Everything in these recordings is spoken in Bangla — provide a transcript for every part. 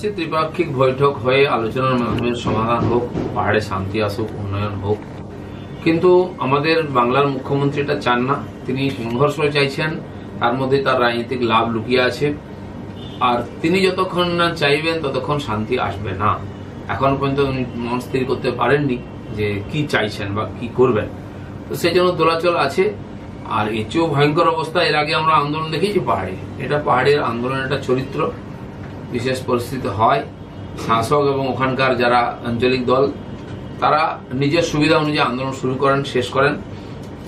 চাচ্ছি ত্রিপাক্ষিক বৈঠক হয়ে আলোচনার মাধ্যমে সমাধান হোক, পাহাড়ে শান্তি আসুক, উন্নয়ন হোক। কিন্তু আমাদের বাংলার মুখ্যমন্ত্রী এটা চান না, তিনি সংঘর্ষ চাইছেন, তার মধ্যে তার রাজনৈতিক লাভ লুকিয়ে আছে। আর তিনি যতক্ষণ না চাইবেন ততক্ষণ শান্তি আসবে না। এখন পর্যন্ত উনি মন স্থির করতে পারেননি যে কি চাইছেন বা কি করবেন, তো সেই জন্য দোলাচল আছে। আর এর চেয়েও ভয়ঙ্কর অবস্থা, এর আগে আমরা আন্দোলন দেখেছি পাহাড়ে, এটা পাহাড়ের আন্দোলনের একটা চরিত্র। বিশেষ পরিস্থিতি হয়, শাসক এবং ওখানকার যারা আঞ্চলিক দল তারা নিজের সুবিধা অনুযায়ী আন্দোলন শুরু করেন, শেষ করেন।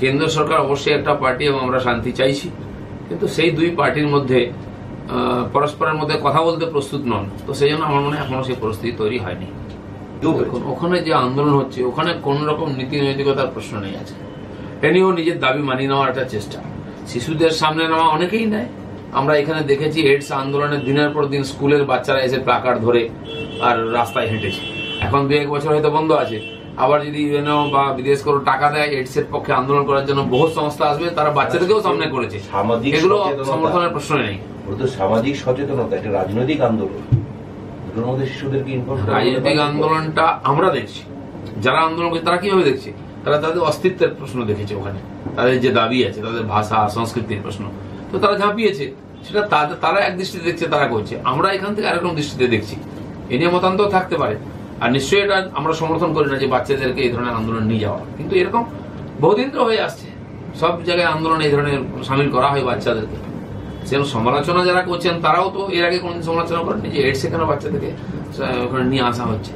কেন্দ্র সরকার অবশ্যই একটা পার্টি এবং আমরা শান্তি চাইছি, কিন্তু সেই দুই পার্টির মধ্যে পরস্পরের মধ্যে কথা বলতে প্রস্তুত নন। তো সেই জন্য আমার মনে হয় এখনো সেই পরিস্থিতি তৈরি হয়নি। ওখানে যে আন্দোলন হচ্ছে ওখানে কোন রকম নীতি নৈতিকতার প্রশ্ন নেই আছে, এ নিয়েও নিজের দাবি মানিয়ে নেওয়ার একটা চেষ্টা। শিশুদের সামনে নেওয়া অনেকেই নেয়। আমরা এখানে দেখেছি এইডস আন্দোলনের দিনের পর দিন স্কুলের বাচ্চারা এসে প্লাকার্ড ধরে আর রাস্তায় হেঁটেছে। এখন 2-1 বছর হয়তো বন্ধ আছে, আবার যদি ইউএনও বা বিদেশ করে টাকা দেয় এইডস এর পক্ষে আন্দোলন করার জন্য বহু সংস্থা আসবে, তারা বাচ্চাদেরকেও সামনে করেছে। এগুলো সমর্থনের প্রশ্ন নেই। সামাজিক সচেতনতা, একটা রাজনৈতিক আন্দোলন, রাজনৈতিক আন্দোলনটা আমরা দেখছি, যারা আন্দোলন করে তারা কিভাবে দেখছে, তারা তাদের অস্তিত্বের প্রশ্ন দেখেছে, ওখানে তাদের যে দাবি আছে, তাদের ভাষা সংস্কৃতির প্রশ্ন, তো তারা ঝাঁপিয়েছে। সেটা তারা এক দৃষ্টিতে দেখছে, তারা করছে। আমরা এখান থেকে আরেকরকম দৃষ্টিতে দেখছি। এ নিয়ে মতান্তর থাকতে পারে, আর নিশ্চয়ই এটা আমরা সমর্থন করি না যে বাচ্চাদেরকে এই ধরনের আন্দোলন নিয়ে যাওয়া, কিন্তু এরকম বহুদিন তো হয়ে আসছে, সব জায়গায় আন্দোলন এই ধরনের সামিল করা হয় বাচ্চাদেরকে। সেরকম সমালোচনা যারা করছেন তারাও তো এর আগে কোনদিন সমালোচনা করেননি যে এইডস এখানে বাচ্চাদেরকে ওখানে নিয়ে আসা হচ্ছে।